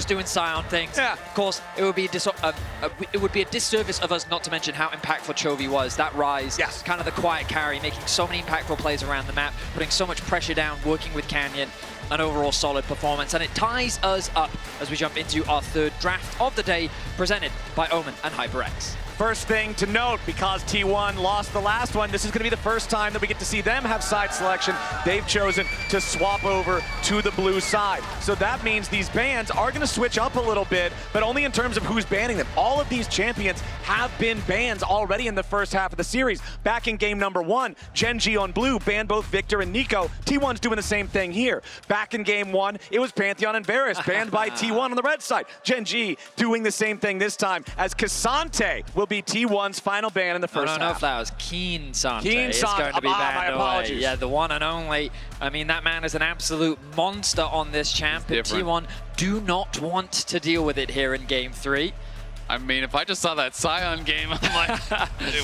doing Scion things. Yeah. Of course, it would be a disservice of us not to mention how impactful Chovy was. That rise, yes, kind of the quiet carry, making so many impactful plays around the map, putting so much pressure down, working with Canyon, an overall solid performance. And it ties us up as we jump into our third draft of the day, presented by Omen and HyperX. First thing to note, because T1 lost the last one, this is going to be the first time that we get to see them have side selection. They've chosen to swap over to the blue side. So that means these bans are going to switch up a little bit, but only in terms of who's banning them. All of these champions have been banned already in the first half of the series. Back in game number 1, GENG on blue banned both Victor and Nico. T1's doing the same thing here. Back in game 1, it was Pantheon and Varus banned by T1 on the red side. GENG doing the same thing this time, as Cassante will be T1's final ban in the first half. I don't know if that was Keen Sante. Keen It's Sante. going to be banned my away. apologies. Yeah, the one and only. I mean, that man is an absolute monster on this champ. And T1 do not want to deal with it here in game 3. I mean, if I just saw that Scion game, I'm like,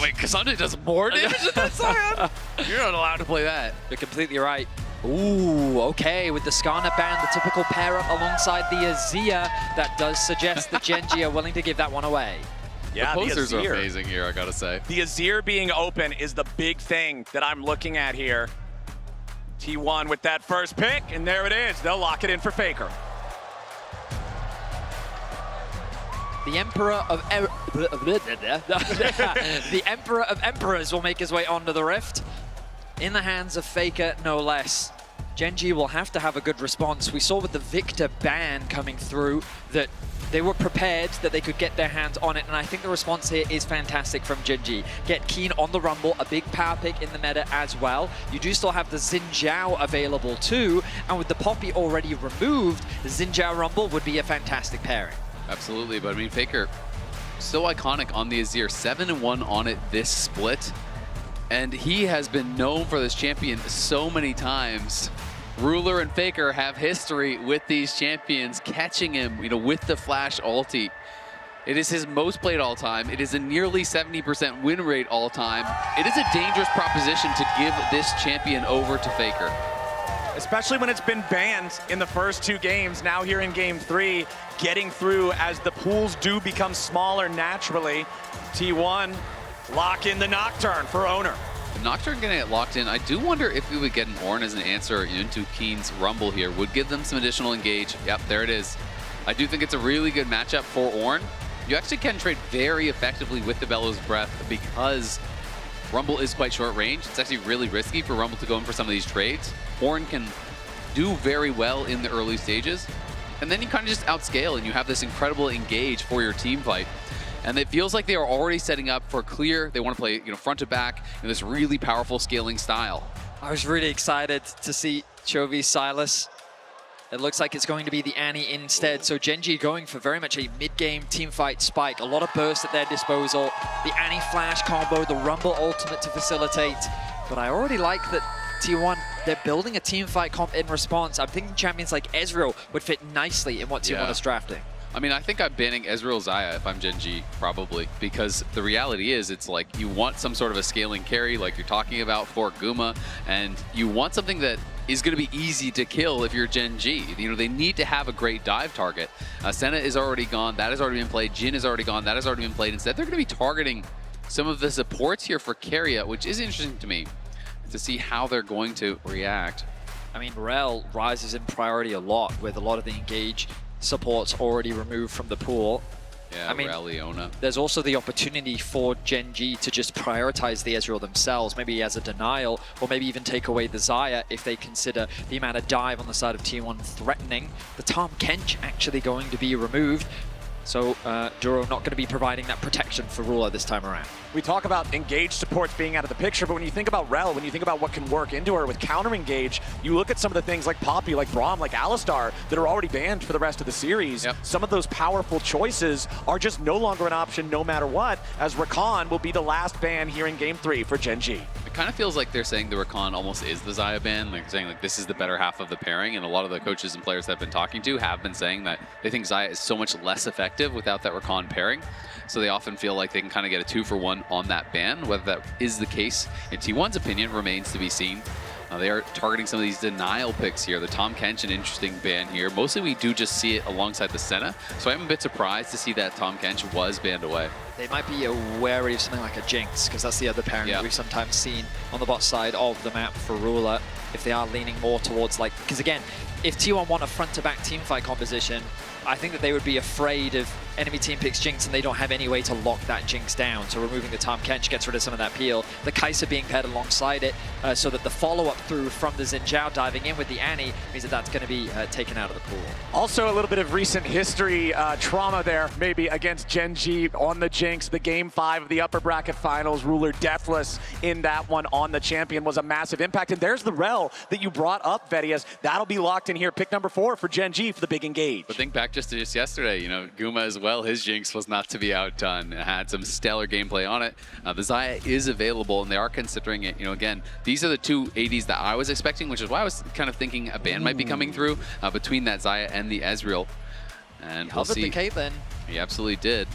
wait, Cassante does more damage than that Scion? You're not allowed to play that. You're completely right. Ooh, okay, with the Skarner ban, the typical pair up alongside the Azir, that does suggest that GENG are willing to give that one away. Yeah, the posters are amazing here, I gotta say. The Azir being open is the big thing that I'm looking at here. T1 with that first pick, and there it is. They'll lock it in for Faker. The Emperor of the Emperor of Emperors will make his way onto the Rift. In the hands of Faker, no less. GENG will have to have a good response. We saw with the Victor ban coming through that they were prepared that they could get their hands on it, and I think the response here is fantastic from GENG. Get Keen on the Rumble, a big power pick in the meta as well. You do still have the Xin Zhao available too, and with the Poppy already removed, the Xin Zhao Rumble would be a fantastic pairing. Absolutely, but I mean, Faker, so iconic on the Azir, 7-1 on it this split, and he has been known for this champion so many times. Ruler and Faker have history with these champions, catching him, with the flash ulti. It is his most played all time. It is a nearly 70% win rate all time. It is a dangerous proposition to give this champion over to Faker. Especially when it's been banned in the first 2 games. Now here in game 3, getting through as the pools do become smaller naturally. T1 lock in the Nocturne for Owner. The Nocturne getting it locked in. I do wonder if we would get an Ornn as an answer into Keen's Rumble here. Would give them some additional engage. Yep, there it is. I do think it's a really good matchup for Ornn. You actually can trade very effectively with the Bellows Breath because Rumble is quite short range. It's actually really risky for Rumble to go in for some of these trades. Ornn can do very well in the early stages, and then you kind of just outscale and you have this incredible engage for your team fight. And it feels like they are already setting up for clear. They want to play, front to back in this really powerful scaling style. I was really excited to see Chovy Silas. It looks like it's going to be the Annie instead. So GENG going for very much a mid-game teamfight spike. A lot of burst at their disposal. The Annie flash combo, the Rumble ultimate to facilitate. But I already like that T1, they're building a teamfight comp in response. I'm thinking champions like Ezreal would fit nicely in what T1 is drafting. I mean, I think I'm banning Ezreal Xayah if I'm GENG, probably, because the reality is it's like you want some sort of a scaling carry like you're talking about for Guma, and you want something that is going to be easy to kill if you're GENG. They need to have a great dive target. Senna is already gone. That has already been played. Jhin is already gone. That has already been played. Instead, they're going to be targeting some of the supports here for Keria, which is interesting to me to see how they're going to react. I mean, Rel rises in priority a lot with a lot of the engage supports already removed from the pool. Yeah, I mean, Leona. There's also the opportunity for GENG to just prioritize the Ezreal themselves, maybe as a denial, or maybe even take away the Xayah if they consider the amount of dive on the side of T1 threatening. The Tahm Kench actually going to be removed. So Duro not going to be providing that protection for Ruler this time around. We talk about engaged supports being out of the picture, but when you think about Rel, when you think about what can work into her with counter engage, you look at some of the things like Poppy, like Braum, like Alistar that are already banned for the rest of the series. Yep. Some of those powerful choices are just no longer an option no matter what, as Rakan will be the last ban here in game 3 for GENG. It kind of feels like they're saying the Rakan almost is the Xayah ban, like saying like this is the better half of the pairing, and a lot of the coaches and players that I've been talking to have been saying that they think Xayah is so much less effective without that Rakan pairing. So they often feel like they can kind of get a 2-for-1 on that ban. Whether that is the case, in T1's opinion, remains to be seen. They are targeting some of these denial picks here. The Tahm Kench, an interesting ban here. Mostly we do just see it alongside the Senna, so I'm a bit surprised to see that Tahm Kench was banned away. They might be wary of something like a Jinx, because that's the other pairing that we've sometimes seen on the bot side of the map for Ruler. If they are leaning more towards, like, because again, if T1 want a front-to-back teamfight composition, I think that they would be afraid of enemy team picks Jinx and they don't have any way to lock that Jinx down. So removing the Tahm Kench gets rid of some of that peel. The Kai'Sa being paired alongside it so that the follow-up through from the Xin Zhao diving in with the Annie means that that's going to be taken out of the pool. Also a little bit of recent history trauma there, maybe against GENG on the Jinx. The game 5 of the upper bracket finals, Ruler deathless in that one on the champion was a massive impact. And there's the rel that you brought up, Vedias. That'll be locked in here. Pick number 4 for GENG for the big engage. But think back just yesterday, you know, Guma as well, his Jinx was not to be outdone. It had some stellar gameplay on it. The Xayah is available, and they are considering it. You know, again, these are the two ADs that I was expecting, which is why I was kind of thinking a ban might be coming through between that Xayah and the Ezreal. And we'll see. The Caitlyn. He absolutely did.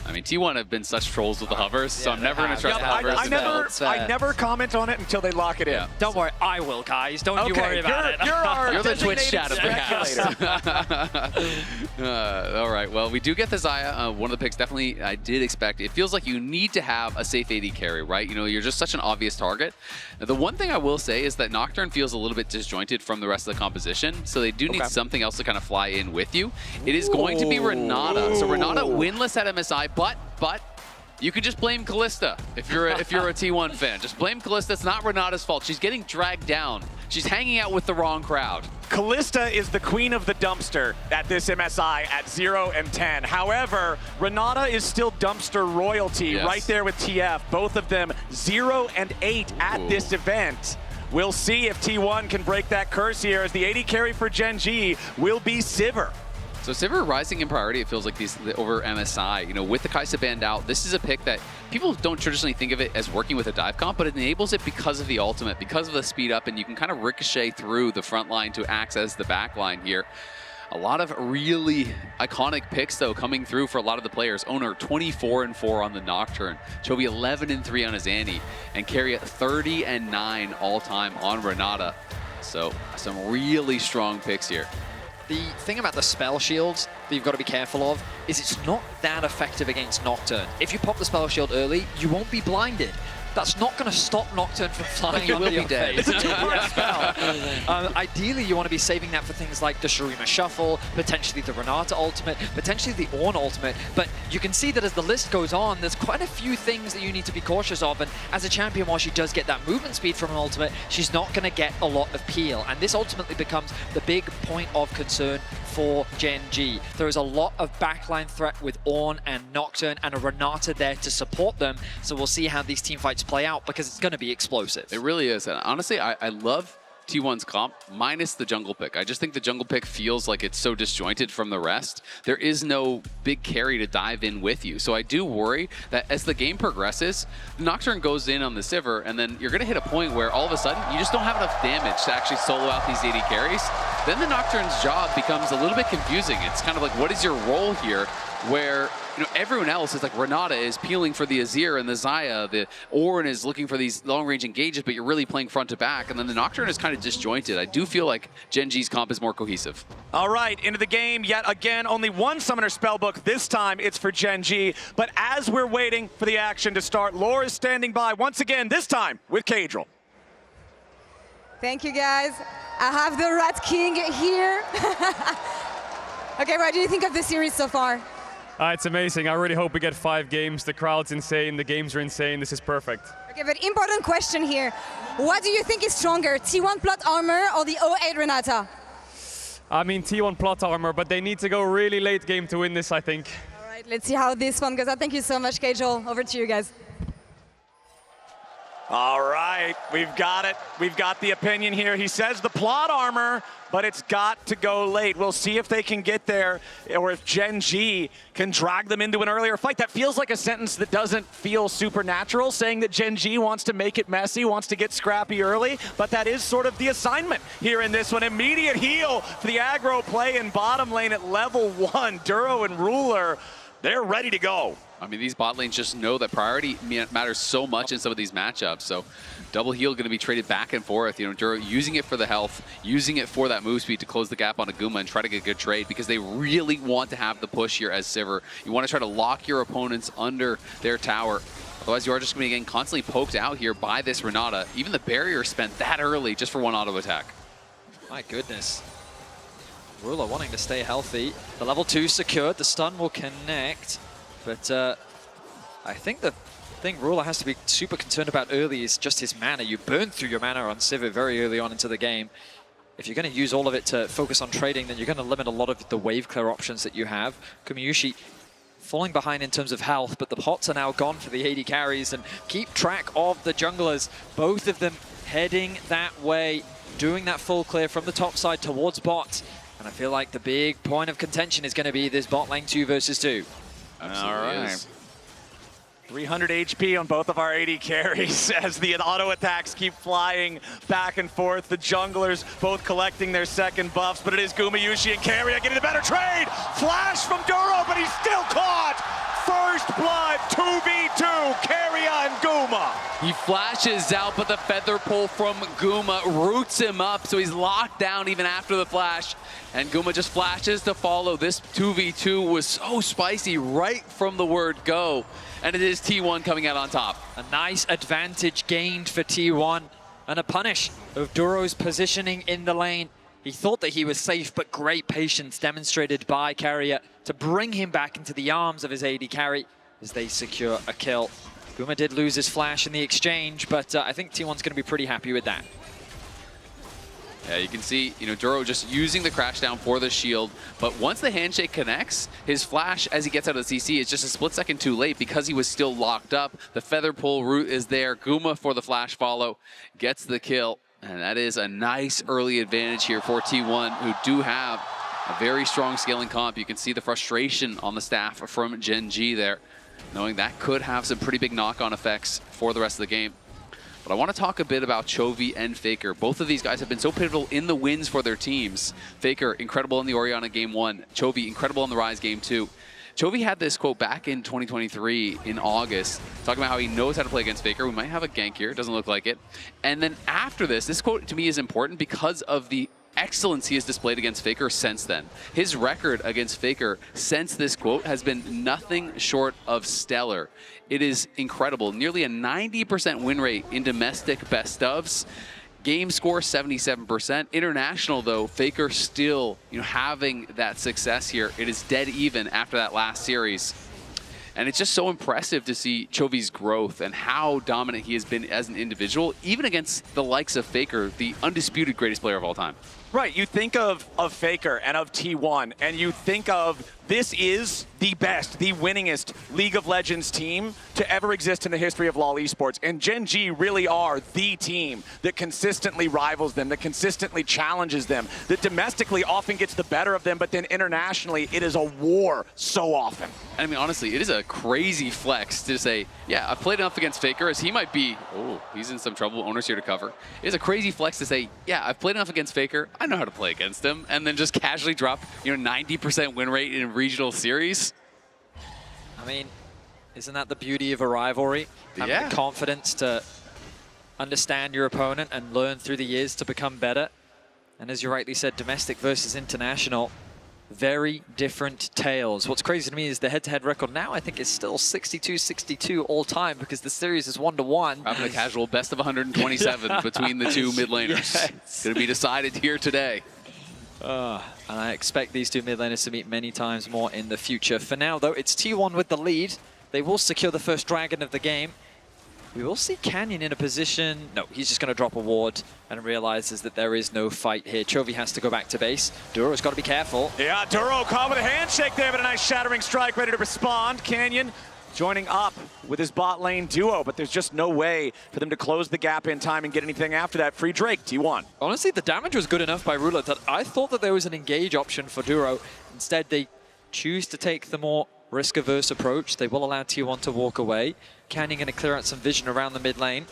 I mean, T1 have been such trolls with the hovers, so I'm never going to trust the hovers. I never comment on it until they lock it in. Don't worry, I will, guys. Don't you worry about it. You're the Twitch chat of the house. All right, well, we do get the Xayah. One of the picks definitely I did expect. It feels like you need to have a safe AD carry, right? You know, you're just such an obvious target. The one thing I will say is that Nocturne feels a little bit disjointed from the rest of the composition, so they do need something else to kind of fly in with you. It is going to be Renata. So Renata winless at MSI, but you could just blame Kalista if you're a T1 fan. Just blame Kalista. It's not Renata's fault. She's getting dragged down. She's hanging out with the wrong crowd. Kalista is the queen of the dumpster at this MSI at 0 and 10. However, Renata is still dumpster royalty right there with TF. Both of them 0 and 8 at this event. We'll see if T1 can break that curse here, as the AD carry for GENG will be Sivir. So Sivir rising in priority, it feels like over MSI. You know, with the Kai'Sa banned out, this is a pick that people don't traditionally think of it as working with a dive comp, but it enables it because of the ultimate, because of the speed up, and you can kind of ricochet through the front line to access the back line here. A lot of really iconic picks, though, coming through for a lot of the players. Owner 24-4 on the Nocturne, Chovy 11-3 on his Annie, and Carry at 30-9 all-time on Renata. So some really strong picks here. The thing about the spell shields that you've got to be careful of is it's not that effective against Nocturne. If you pop the spell shield early, you won't be blinded. That's not going to stop Nocturne from flying onto your face. It's a two-part spell. Ideally, you want to be saving that for things like the Shurima Shuffle, potentially the Renata ultimate, potentially the Ornn ultimate. But you can see that as the list goes on, there's quite a few things that you need to be cautious of. And as a champion, while she does get that movement speed from an ultimate, she's not going to get a lot of peel. And this ultimately becomes the big point of concern for GENG. There is a lot of backline threat with Ornn and Nocturne and a Renata there to support them. So we'll see how these teamfights play out, because it's going to be explosive. It really is. And honestly, I love T1's comp minus the jungle pick. I just think the jungle pick feels like it's so disjointed from the rest. There is no big carry to dive in with you. So I do worry that as the game progresses, Nocturne goes in on the Sivir, and then you're going to hit a point where all of a sudden you just don't have enough damage to actually solo out these AD carries. Then the Nocturne's job becomes a little bit confusing. It's kind of like, what is your role here? Where, you know, everyone else is like, Renata is peeling for the Azir and the Xayah, the Ornn is looking for these long-range engages, but you're really playing front to back, and then the Nocturne is kind of disjointed. I do feel like GENG's comp is more cohesive. All right, into the game yet again. Only one Summoner Spellbook. This time it's for GENG. But as we're waiting for the action to start, Laura is standing by once again, this time with Kadril. Thank you, guys. I have the Rat King here. Okay, what do you think of the series so far? It's amazing. I really hope we get 5 games. The crowd's insane. The games are insane. This is perfect. Okay, but important question here. What do you think is stronger, T1 plot armor or the 08 Renata? I mean, T1 plot armor, but they need to go really late game to win this, I think. All right, let's see how this one goes. Thank you so much, Kajol. Over to you guys. All right, we've got it. We've got the opinion here. He says the plot armor, but it's got to go late. We'll see if they can get there, or if GENG can drag them into an earlier fight. That feels like a sentence that doesn't feel supernatural, saying that GENG wants to make it messy, wants to get scrappy early, but that is sort of the assignment here in this one. Immediate heal for the aggro play in bottom lane at level 1. Duro and Ruler They're ready to go. I mean, these bot lanes just know that priority matters so much in some of these matchups. So double heal going to be traded back and forth. You know, Duro using it for the health, using it for that move speed to close the gap on Aguma and try to get a good trade because they really want to have the push here as Sivir. You want to try to lock your opponents under their tower. Otherwise, you are just going to be getting constantly poked out here by this Renata. Even the barrier spent that early just for one auto attack. My goodness. Rula wanting to stay healthy. The level 2 secured. The stun will connect. But I think the thing Rula has to be super concerned about early is just his mana. You burn through your mana on Sivir very early on into the game. If you're going to use all of it to focus on trading, then you're going to limit a lot of the wave clear options that you have. Kumiyushi falling behind in terms of health, but the pots are now gone for the AD carries. And keep track of the junglers. Both of them heading that way, doing that full clear from the top side towards bot. And I feel like the big point of contention is going to be this bot lane 2 versus 2. Absolutely all right. is. 300 HP on both of our AD carries as the auto attacks keep flying back and forth. The junglers both collecting their second buffs, but it is Gumayushi and Keria getting the better trade. Flash from Duro, but he's still caught. First blood, 2v2, Keria and Guma. He flashes out, but the feather pull from Guma roots him up, so he's locked down even after the flash. And Guma just flashes to follow. This 2v2 was so spicy right from the word go. And it is T1 coming out on top. A nice advantage gained for T1 and a punish of Duro's positioning in the lane. He thought that he was safe, but great patience demonstrated by Keria to bring him back into the arms of his AD carry as they secure a kill. Guma did lose his flash in the exchange, but I think T1's going to be pretty happy with that. Yeah, you can see, you know, Duro just using the crash down for the shield, but once the handshake connects, his flash as he gets out of the CC is just a split second too late because he was still locked up. The feather pull route is there. Guma for the flash follow gets the kill, and that is a nice early advantage here for T1, who do have a very strong scaling comp. You can see the frustration on the staff from GENG there, knowing that could have some pretty big knock-on effects for the rest of the game. But I want to talk a bit about Chovy and Faker. Both of these guys have been so pivotal in the wins for their teams. Faker, incredible in the Orianna Game 1. Chovy, incredible in the Rise Game 2. Chovy had this quote back in 2023 in August, talking about how he knows how to play against Faker. We might have a gank here, it doesn't look like it. And then after this quote to me is important because of the excellence he has displayed against Faker since then. His record against Faker since this quote has been nothing short of stellar. It is incredible. Nearly a 90% win rate in domestic best ofs. Game score 77%. International though, Faker still, you know, having that success here. It is dead even after that last series. And it's just so impressive to see Chovy's growth and how dominant he has been as an individual, even against the likes of Faker, the undisputed greatest player of all time. Right, you think of Faker and of T1, and you think of this is the best, the winningest League of Legends team to ever exist in the history of LoL esports. And GENG really are the team that consistently rivals them, that consistently challenges them, that domestically often gets the better of them, but then internationally it is a war so often. I mean, honestly, it is a crazy flex to say, yeah, I've played enough against Faker as he might be, oh, he's in some trouble, Owner's here to cover. It is a crazy flex to say, yeah, I've played enough against Faker, I know how to play against him, and then just casually drop, you know, 90% win rate in regional series. I mean, isn't that the beauty of a rivalry? Having the confidence to understand your opponent and learn through the years to become better. And as you rightly said, domestic versus international, very different tales. What's crazy to me is the head-to-head record now, I think, is still 62-62 all time because the series is 1-1. Having a casual best of 127 between the two mid laners. Yes. It's going to be decided here today. And I expect these two mid laners to meet many times more in the future. For now, though, it's T1 with the lead. They will secure the first dragon of the game. We will see Canyon in a position... No, he's just going to drop a ward and realizes that there is no fight here. Chovy has to go back to base. Duro's got to be careful. Yeah, Duro caught with a handshake there, but a nice shattering strike ready to respond. Canyon joining up with his bot lane duo, but there's just no way for them to close the gap in time and get anything after that. Free Drake, T1. Honestly, the damage was good enough by Rula that I thought that there was an engage option for Duro. Instead, they choose to take the more risk-averse approach. They will allow T1 to walk away. Canyon going to clear out some vision around the mid lane.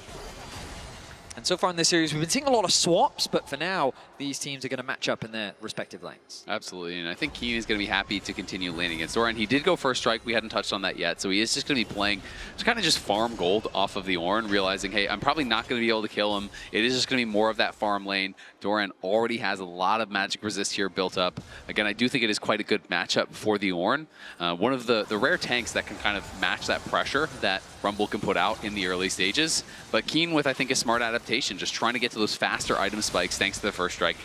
And so far in this series, we've been seeing a lot of swaps, but for now, these teams are going to match up in their respective lanes. Absolutely, and I think Keen is going to be happy to continue laning against Doran. He did go first strike. We hadn't touched on that yet, so he is just going to be playing to kind of just farm gold off of the Ornn, realizing, hey, I'm probably not going to be able to kill him. It is just going to be more of that farm lane. Doran already has a lot of magic resist here built up. Again, I do think it is quite a good matchup for the Ornn. One of the rare tanks that can kind of match that pressure that Rumble can put out in the early stages. But Keen with, I think, a smart adaptation, just trying to get to those faster item spikes thanks to the first strike.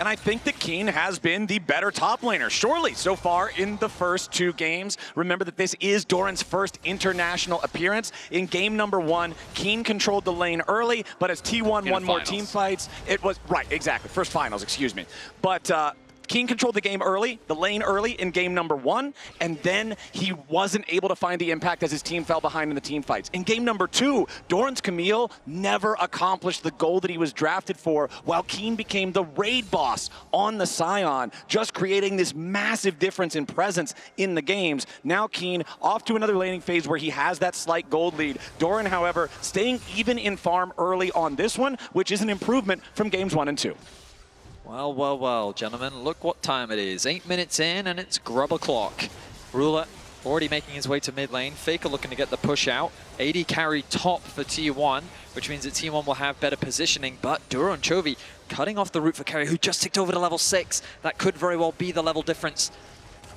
And I think that Keen has been the better top laner, surely, so far in the first 2 games. Remember that this is Doran's first international appearance. In game number 1, Keen controlled the lane early, but as T1 won more team fights, it was, right, exactly, first finals, excuse me. But Keen controlled the game early, the lane early in game number 1, and then he wasn't able to find the impact as his team fell behind in the team fights. In game number 2, Doran's Camille never accomplished the goal that he was drafted for, while Keen became the raid boss on the Scion, just creating this massive difference in presence in the games. Now Keen off to another laning phase where he has that slight gold lead. Doran, however, staying even in farm early on this one, which is an improvement from games 1 and 2. Well, well, well, gentlemen, look what time it is. 8 minutes in, and it's grub o'clock. Ruler already making his way to mid lane. Faker looking to get the push out. AD carry top for T1, which means that T1 will have better positioning, but Duro and Chovy cutting off the route for Carry, who just ticked over to level 6. That could very well be the level difference.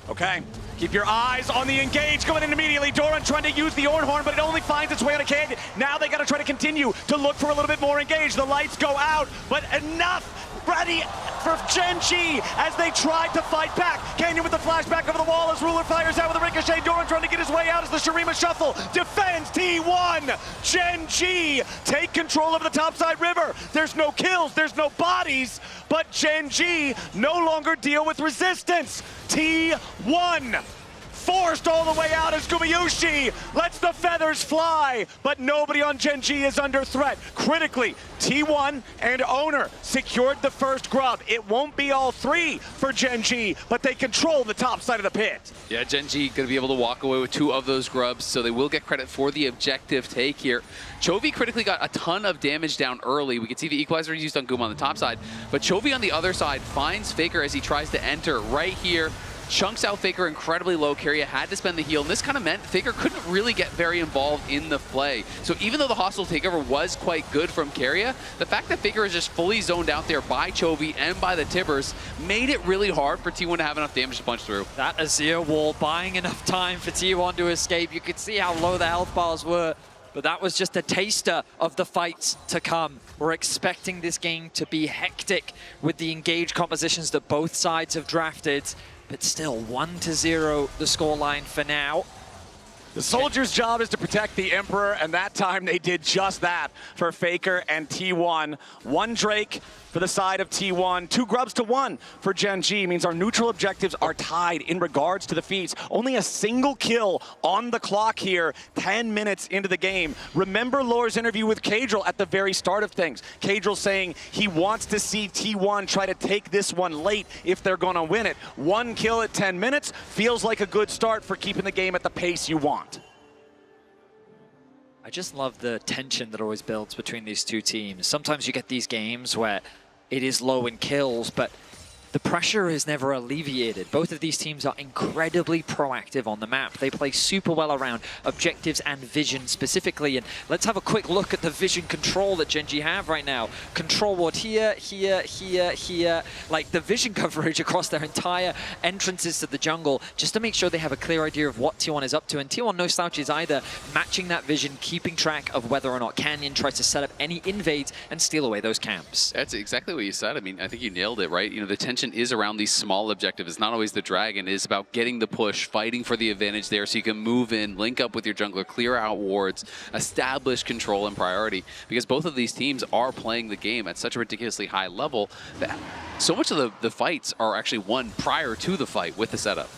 Okay, keep your eyes on the engage going in immediately. Doran trying to use the Ornn Horn, but it only finds its way on a Canyon. Now they got to try to continue to look for a little bit more engage. The lights go out, but enough. Ready for GENG as they tried to fight back. Canyon with the flashback over the wall as Ruler fires out with a ricochet. Doran trying to get his way out as the Shurima shuffle defends T1. GENG take control of the topside river. There's no kills, there's no bodies, but GENG no longer deal with resistance. T1 forced all the way out as Gumayushi lets the feathers fly, but nobody on GENG is under threat. Critically, T1 and Owner secured the first grub. It won't be all 3 for GENG, but they control the top side of the pit. Yeah, GENG going to be able to walk away with 2 of those grubs, so they will get credit for the objective take here. Chovy critically got a ton of damage down early. We can see the equalizer used on Guma on the top side, but Chovy on the other side finds Faker as he tries to enter right here. Chunks out Faker incredibly low. Keria had to spend the heal, and this kind of meant Faker couldn't really get very involved in the play. So even though the hostile takeover was quite good from Keria, the fact that Faker is just fully zoned out there by Chovy and by the Tibbers made it really hard for T1 to have enough damage to punch through. That Azir wall buying enough time for T1 to escape. You could see how low the health bars were, but that was just a taster of the fights to come. We're expecting this game to be hectic with the engaged compositions that both sides have drafted. But still, 1-0 the scoreline for now. The Soldier's job is to protect the Emperor, and that time they did just that for Faker and T1. 1 Drake for the side of T1, 2 grubs to 1 for GENG. Means our neutral objectives are tied in regards to the feats. Only a single kill on the clock here, 10 minutes into the game. Remember Lore's interview with Kadril at the very start of things. Kadril saying he wants to see T1 try to take this one late if they're gonna win it. 1 kill at 10 minutes feels like a good start for keeping the game at the pace you want. I just love the tension that always builds between these 2 teams. Sometimes you get these games where it is low in kills, but the pressure is never alleviated. Both of these teams are incredibly proactive on the map. They play super well around objectives and vision specifically. And let's have a quick look at the vision control that GENG have right now. Control ward here, here, here, here. Like the vision coverage across their entire entrances to the jungle, just to make sure they have a clear idea of what T1 is up to. And T1 no slouches either, matching that vision, keeping track of whether or not Canyon tries to set up any invades and steal away those camps. That's exactly what you said. I mean, I think you nailed it, right? You know, the tension is around these small objectives. It's not always the dragon. It is about getting the push, fighting for the advantage there so you can move in, link up with your jungler, clear out wards, establish control and priority. Because both of these teams are playing the game at such a ridiculously high level that so much of the fights are actually won prior to the fight with the setup.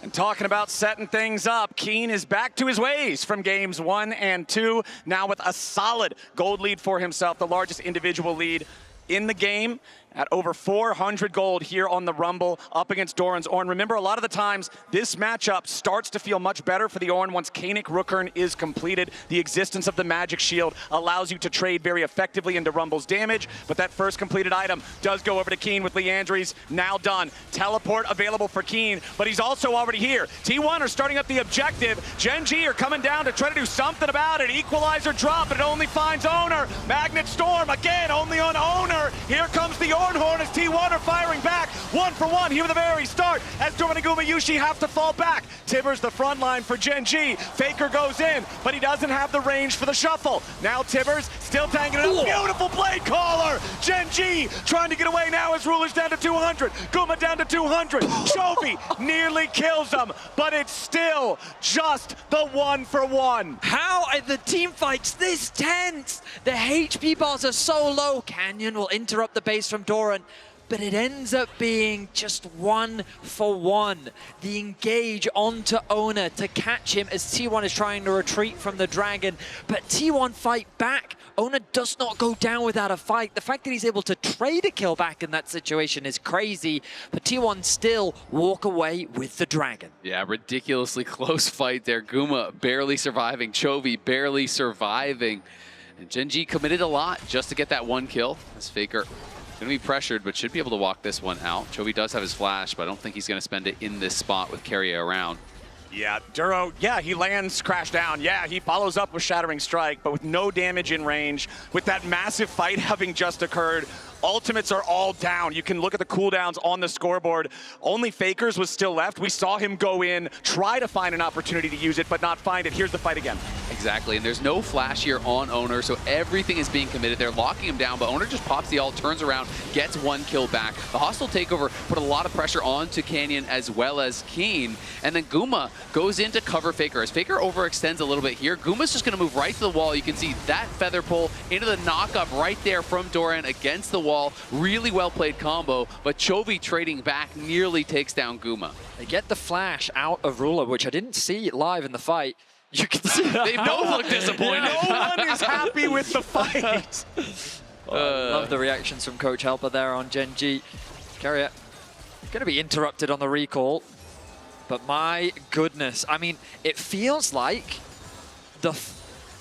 And talking about setting things up, Keen is back to his ways from games 1 and 2, now with a solid gold lead for himself, the largest individual lead in the game. At over 400 gold here on the Rumble, up against Doran's Ornn. Remember, a lot of the times, this matchup starts to feel much better for the Ornn once Kanik Rookern is completed. The existence of the Magic Shield allows you to trade very effectively into Rumble's damage, but that first completed item does go over to Keen with Leandry's now done. Teleport available for Keen, but he's also already here. T1 are starting up the objective. GENG are coming down to try to do something about it. Equalizer drop, but it only finds Owner. Magnet Storm, again, only on Owner. Here comes the Ornhorn as T1 are firing back. 1 for 1 here at the very start as Doran and Yushi have to fall back. Tibbers the front line for GENG. Faker goes in, but he doesn't have the range for the shuffle. Now Tibbers still tanking it up. Beautiful blade caller. GENG trying to get away now as Ruler's down to 200. Guma down to 200. Chovy nearly kills him, but it's still just the 1 for 1. How are the team fights this tense? The HP bars are so low. Canyon will interrupt the base from Doran, but it ends up being just 1 for 1. The engage onto Owner to catch him as T1 is trying to retreat from the Dragon, but T1 fight back. Owner does not go down without a fight. The fact that he's able to trade a kill back in that situation is crazy, but T1 still walk away with the Dragon. Yeah, ridiculously close fight there. Guma barely surviving, Chovy barely surviving. And GENG committed a lot just to get that 1 kill. As Faker gonna be pressured, but should be able to walk this one out. Chovy does have his flash, but I don't think he's gonna spend it in this spot with Keria around. Yeah, Duro, yeah, he lands crash down. Yeah, he follows up with Shattering Strike, but with no damage in range, with that massive fight having just occurred, ultimates are all down. You can look at the cooldowns on the scoreboard. Only Fakers was still left. We saw him go in, try to find an opportunity to use it, but not find it. Here's the fight again. Exactly, and there's no flash here on Owner, so everything is being committed. They're locking him down, but Owner just pops the ult, turns around, gets 1 kill back. The hostile takeover put a lot of pressure onto Canyon as well as Keen, and then Guma goes in to cover Faker. As Faker overextends a little bit here, Guma's just gonna move right to the wall. You can see that feather pull into the knockup right there from Doran against the wall. Really well played combo, but Chovy trading back nearly takes down Guma. They get the flash out of Ruler, which I didn't see live in the fight. You can see They both look disappointed. No one is happy with the fight. Love the reactions from Coach Helper there on GENG. Keria going to be interrupted on the recall, but my goodness, I mean, it feels like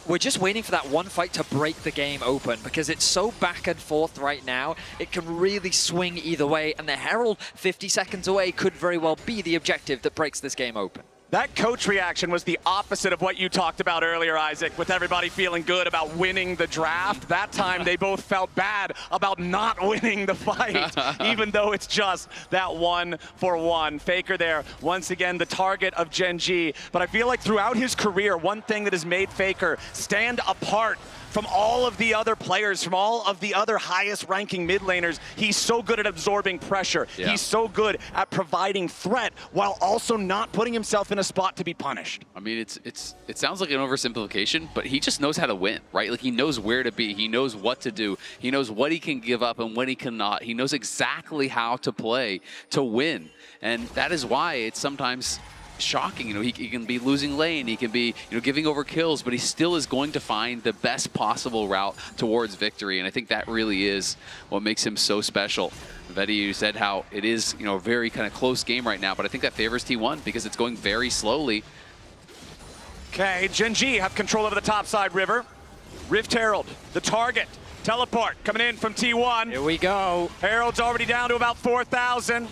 we're just waiting for that one fight to break the game open because it's so back and forth right now. It can really swing either way, and the Herald 50 seconds away could very well be the objective that breaks this game open. That coach reaction was the opposite of what you talked about earlier, Isaac, with everybody feeling good about winning the draft. That time they both felt bad about not winning the fight, even though it's just that 1 for 1. Faker there, once again, the target of GENG. But I feel like throughout his career, one thing that has made Faker stand apart from all of the other players, from all of the other highest ranking mid laners, he's so good at absorbing pressure. Yeah. He's so good at providing threat while also not putting himself in a spot to be punished. I mean, it sounds like an oversimplification, but he just knows how to win, right? Like, he knows where to be. He knows what to do. He knows what he can give up and when he cannot. He knows exactly how to play to win. And that is why it's sometimes shocking. You know, he can be losing lane, he can be, giving over kills, but he still is going to find the best possible route towards victory. And I think that really is what makes him so special. Vetti, you said how it is, a very kind of close game right now, but I think that favors T1 because it's going very slowly. Okay, GENG have control over the top side river. Rift Herald, the target. Teleport coming in from T1. Here we go. Herald's already down to about 4,000.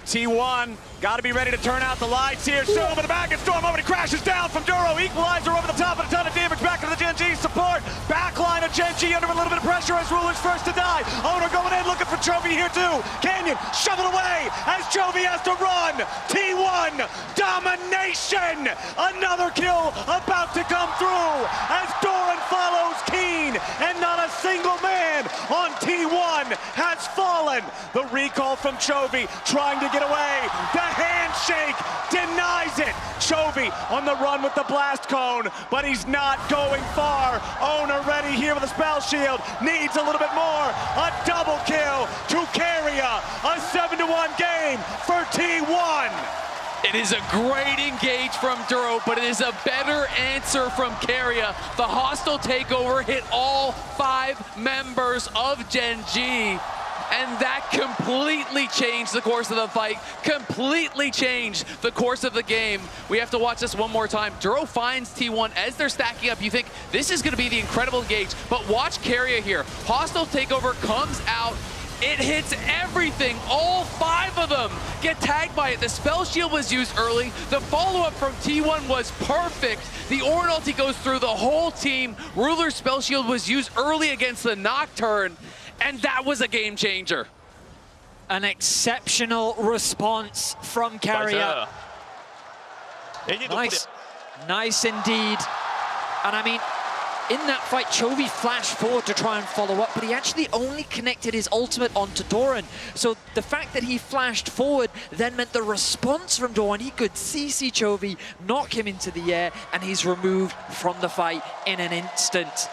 T1 got to be ready to turn out the lights here. Still over the back, and Storm already crashes down from Duro. Equalizer over the top, and a ton of damage back to the GENG support. Backline of GENG under a little bit of pressure as Ruler's first to die. Owner going in, looking for Chovy here too. Canyon shoveled away as Chovy has to run. T1 domination. Another kill about to come through as Doran follows Keen, and not a single man on T1 has fallen. The recall from Chovy trying to get away. The handshake denies it. Chovy on the run with the blast cone, but he's not going far. Owner ready here with a spell shield. Needs a little bit more. A double kill to Keria. A 7-1 game for T1. It is a great engage from Duro, but it is a better answer from Keria. The hostile takeover hit all 5 members of GENG. And that completely changed the course of the fight, completely changed the course of the game. We have to watch this one more time. Duro finds T1 as they're stacking up. You think this is going to be the incredible engage, but watch Carrier here. Hostile takeover comes out. It hits everything. All 5 of them get tagged by it. The spell shield was used early. The follow-up from T1 was perfect. The Ornn ulti goes through the whole team. Ruler's spell shield was used early against the Nocturne, and that was a game changer. An exceptional response from Carrier. Nice indeed. And I mean, in that fight, Chovy flashed forward to try and follow up, but he actually only connected his ultimate onto Doran. So the fact that he flashed forward then meant the response from Doran, he could CC Chovy, knock him into the air, and he's removed from the fight in an instant.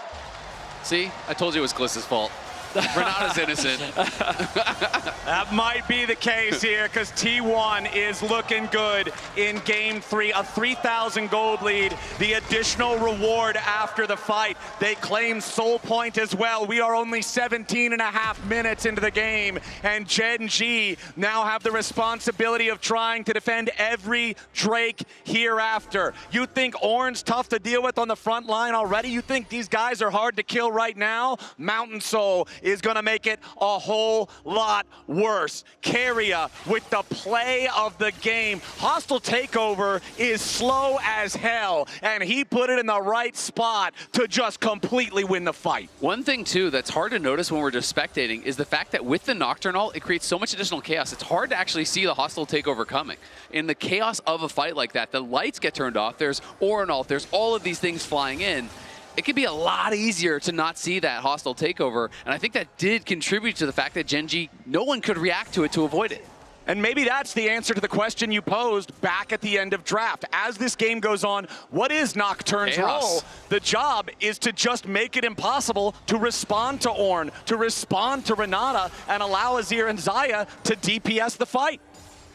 See, I told you it was Gliss's fault. Renata's innocent. That might be the case here, because T1 is looking good in game 3. A 3,000 gold lead, the additional reward after the fight. They claim Soul Point as well. We are only 17.5 minutes into the game, and GENG now have the responsibility of trying to defend every Drake hereafter. You think Ornn's tough to deal with on the front line already? You think these guys are hard to kill right now? Mountain Soul is going to make it a whole lot worse. Carrier with the play of the game. Hostile takeover is slow as hell, and he put it in the right spot to just completely win the fight. One thing, too, that's hard to notice when we're just spectating is the fact that with the Nocturne ult, it creates so much additional chaos. It's hard to actually see the hostile takeover coming. In the chaos of a fight like that, the lights get turned off, there's Ornn ult, there's all of these things flying in. It could be a lot easier to not see that hostile takeover, and I think that did contribute to the fact that GENG, no one could react to it to avoid it. And maybe that's the answer to the question you posed back at the end of draft. As this game goes on, what is Nocturne's role? The job is to just make it impossible to respond to Ornn, to respond to Renata, and allow Azir and Xayah to DPS the fight.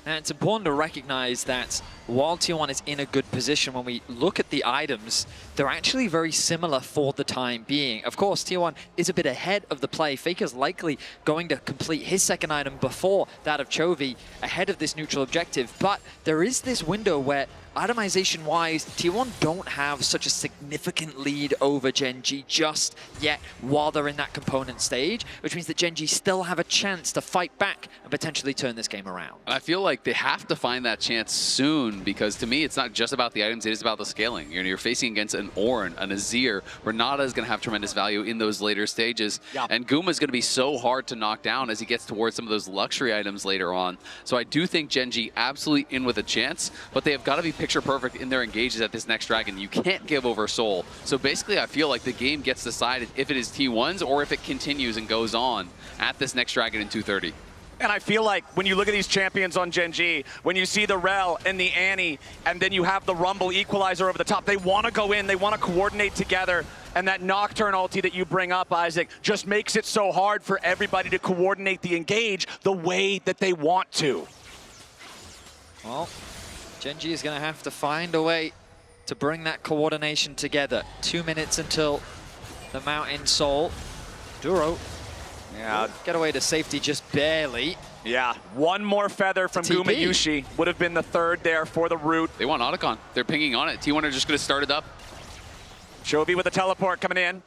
And it's important to recognize that while T1 is in a good position, when we look at the items, they're actually very similar for the time being. Of course, T1 is a bit ahead of the play. Faker's likely going to complete his second item before that of Chovy, ahead of this neutral objective. But there is this window where, itemization-wise, T1 don't have such a significant lead over GENG just yet while they're in that component stage, which means that GENG still have a chance to fight back and potentially turn this game around. I feel like they have to find that chance soon, because to me, it's not just about the items, it is about the scaling. You're facing against an Ornn, an Azir. Renata is going to have tremendous value in those later stages, and Guma is going to be so hard to knock down as he gets towards some of those luxury items later on. So I do think GENG absolutely in with a chance, but they have got to be picture perfect in their engages at this next dragon. You can't give over Soul. So basically, I feel like the game gets decided if it is T1's or if it continues and goes on at this next dragon in 230. And I feel like when you look at these champions on GENG, when you see the Rel and the Annie, and then you have the Rumble equalizer over the top, they want to go in, they want to coordinate together. And that Nocturne ulti that you bring up, Isaac, just makes it so hard for everybody to coordinate the engage the way that they want to. Well, GENG is going to have to find a way to bring that coordination together. 2 minutes until the Mountain Soul. Duro get away to safety just barely. Yeah, one more feather from Guma Yushi would have been the third there for the root. They want Otacon. They're pinging on it. T1 are just going to start it up. Chovy with a teleport coming in.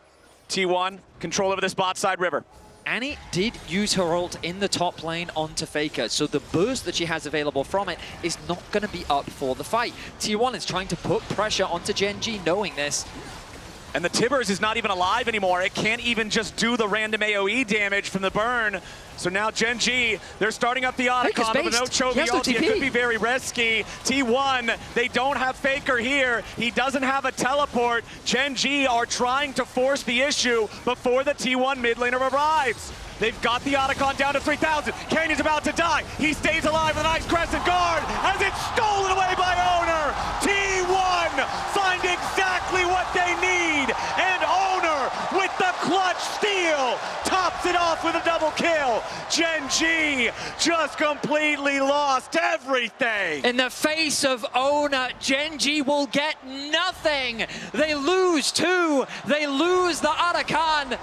T1, control over this bot side river. Annie did use her ult in the top lane onto Faker, so the burst that she has available from it is not going to be up for the fight. T1 is trying to put pressure onto GENG, knowing this. And the Tibbers is not even alive anymore. It can't even just do the random AoE damage from the burn. So now GENG, they're starting up the Otacon, but no Chovy ulti. It could be very risky. T1, they don't have Faker here. He doesn't have a teleport. GENG are trying to force the issue before the T1 mid laner arrives. They've got the Otacon down to 3,000. Canyon's about to die. He stays alive with a nice crescent guard as it's stolen away by Owner. T1 find exactly what they need. And Owner with the clutch steal tops it off with a double kill. GENG just completely lost everything. In the face of Owner, GENG will get nothing. They lose 2. They lose the Otacon.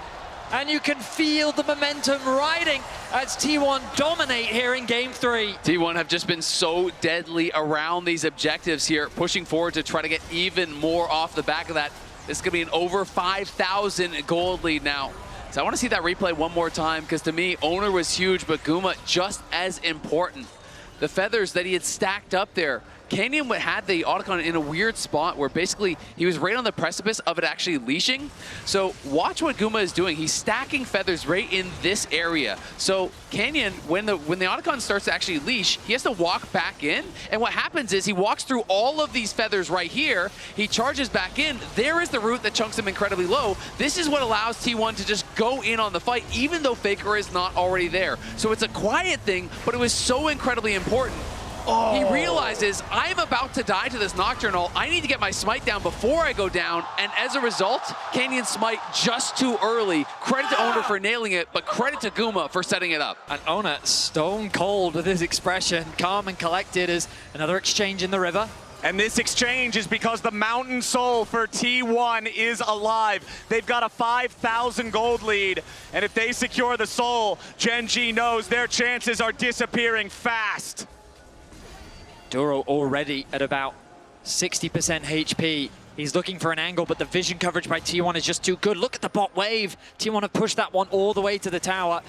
and you can feel the momentum riding as T1 dominate here in Game 3. T1 have just been so deadly around these objectives here, pushing forward to try to get even more off the back of that. This is going to be an over 5,000 gold lead now. So I want to see that replay one more time, because to me, Owner was huge, but Guma just as important. The feathers that he had stacked up there. Canyon had the Otacon in a weird spot where basically he was right on the precipice of it actually leashing. So watch what Guma is doing. He's stacking feathers right in this area. So Canyon, when the Otacon starts to actually leash, he has to walk back in. And what happens is he walks through all of these feathers right here. He charges back in. There is the route that chunks him incredibly low. This is what allows T1 to just go in on the fight, even though Faker is not already there. So it's a quiet thing, but it was so incredibly important. Oh. He realizes, I'm about to die to this Nocturnal. I need to get my smite down before I go down. And as a result, Canyon smite just too early. Credit to Owner for nailing it, but credit to Guma for setting it up. And Owner stone cold with his expression, calm and collected as another exchange in the river. And this exchange is because the Mountain Soul for T1 is alive. They've got a 5,000 gold lead. And if they secure the Soul, GENG knows their chances are disappearing fast. Duro already at about 60% HP. He's looking for an angle, but the vision coverage by T1 is just too good. Look at the bot wave. T1 have pushed that one all the way to the tower.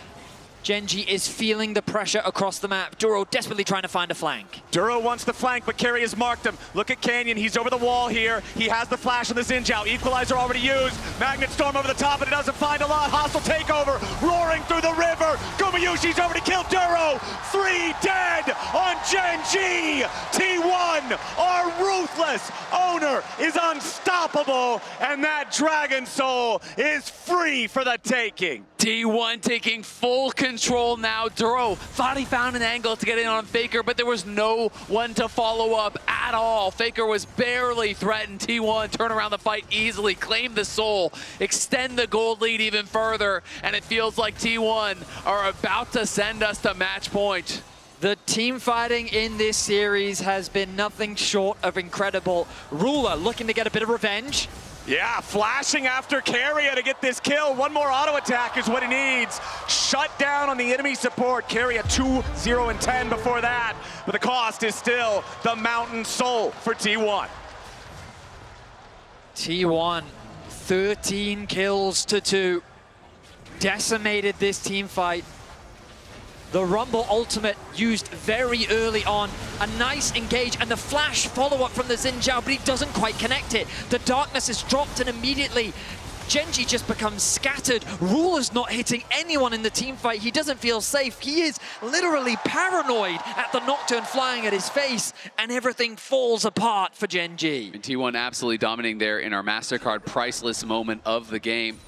GENG is feeling the pressure across the map. Duro desperately trying to find a flank. Duro wants the flank, but Carry has marked him. Look at Canyon, he's over the wall here. He has the flash on the Xinjiao. Equalizer already used. Magnet Storm over the top, and it doesn't find a lot. Hostile takeover, roaring through the river. Gumayushi's already killed Duro. 3 dead on GENG. T1 are ruthless. Owner is unstoppable, and that Dragon Soul is free for the taking. T1 taking full control now. Duro thought he found an angle to get in on Faker, but there was no one to follow up at all. Faker was barely threatened. T1 turn around the fight easily, claim the Soul, extend the gold lead even further, and it feels like T1 are about to send us to match point. The team fighting in this series has been nothing short of incredible. Ruler looking to get a bit of revenge. Yeah, flashing after Carrier to get this kill. One more auto attack is what he needs. Shut down on the enemy support. Carrier 2-0-10 before that. But the cost is still the Mountain Soul for T1. T1, 13 kills to 2. Decimated this team fight. The Rumble ultimate used very early on. A nice engage and the flash follow-up from the Xinjiao, but he doesn't quite connect it. The darkness is dropped and immediately GENG just becomes scattered. Ruler's not hitting anyone in the team fight. He doesn't feel safe. He is literally paranoid at the Nocturne flying at his face, and everything falls apart for GENG. And T1 absolutely dominating there in our MasterCard priceless moment of the game.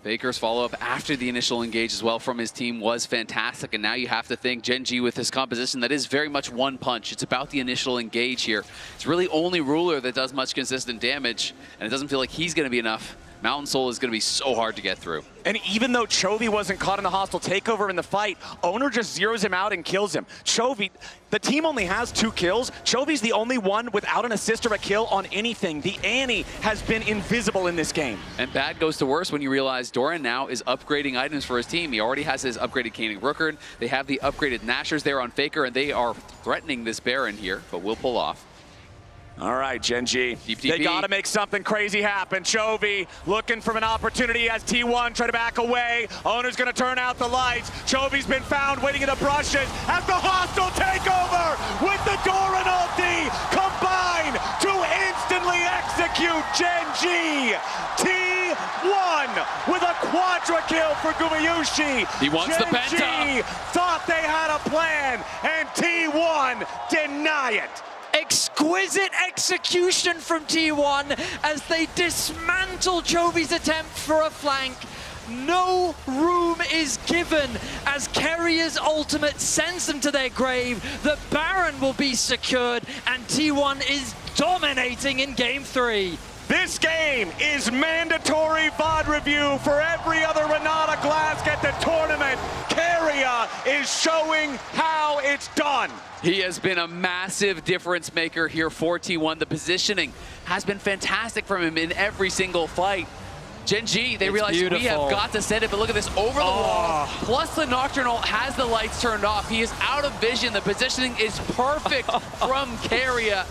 Faker's follow-up after the initial engage as well from his team was fantastic, and now you have to think GENG with his composition that is very much one punch. It's about the initial engage here. It's really only Ruler that does much consistent damage, and it doesn't feel like he's going to be enough. Mountain Soul is going to be so hard to get through. And even though Chovy wasn't caught in the hostile takeover in the fight, Owner just zeroes him out and kills him. Chovy, the team only has 2 kills. Chovy's the only one without an assist or a kill on anything. The Annie has been invisible in this game. And bad goes to worse when you realize Doran now is upgrading items for his team. He already has his upgraded Caning Rookern. They have the upgraded Nashers there on Faker, and they are threatening this Baron here, but will pull off. All right, GENG. Deep They got to make something crazy happen. Chovy looking for an opportunity as T1 try to back away. Owner's going to turn out the lights. Chovy's been found waiting in the brushes as the hostile takeover with the Doran ulti combine to instantly execute GENG. T1 with a quadra kill for Gumayushi. He wants the GENG penta. thought they had a plan, and T1 deny it. Exquisite execution from T1 as they dismantle Chovy's attempt for a flank. No room is given as Carrier's ultimate sends them to their grave. The Baron will be secured, and T1 is dominating in Game 3. This game is mandatory VOD review for every other Renata Glask at the tournament. Carrier is showing how it's done. He has been a massive difference maker here for T1. The positioning has been fantastic from him in every single fight. GENG, they It's realize we beautiful. have got to send it, but look at this, over the wall, plus the Nocturnal has the lights turned off. He is out of vision. The positioning is perfect from Keria.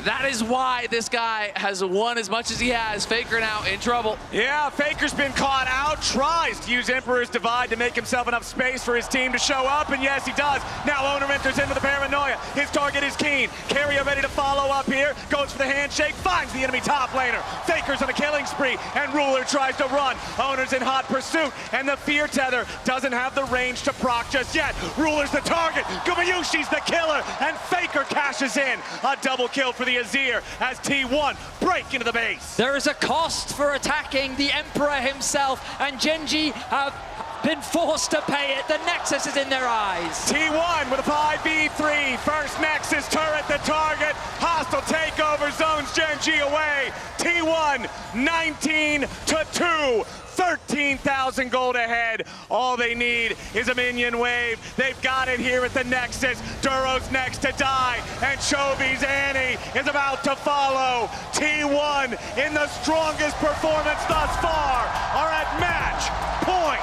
That is why this guy has won as much as he has. Faker now in trouble. Yeah, Faker's been caught out, tries to use Emperor's Divide to make himself enough space for his team to show up, and yes, he does. Now Owner enters into the paranoia. His target is Keen. Keria ready to follow up here, goes for the handshake, finds the enemy top laner. Faker's on a killing spree, and Ruler tries to run. Owner's in hot pursuit, and the Fear Tether doesn't have the range to proc just yet. Ruler's the target, Gumayushi's the killer, and Faker cashes in. A double kill for the Azir as T1 break into the base. There is a cost for attacking the Emperor himself, and GENG have been forced to pay it. The Nexus is in their eyes. T1 with a 5v3. First Nexus turret the target. Hostile takeover zones GENG away. T1 19-2. 13,000 gold ahead. All they need is a minion wave. They've got it here at the Nexus. Duro's next to die, and Chobi's Annie is about to follow. T1 in the strongest performance thus far are at match point.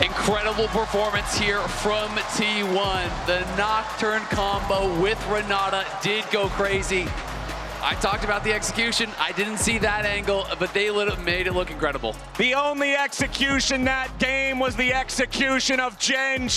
Incredible performance here from T1. The Nocturne combo with Renata did go crazy. I talked about the execution. I didn't see that angle, but they made it look incredible. The only execution that game was the execution of GENG.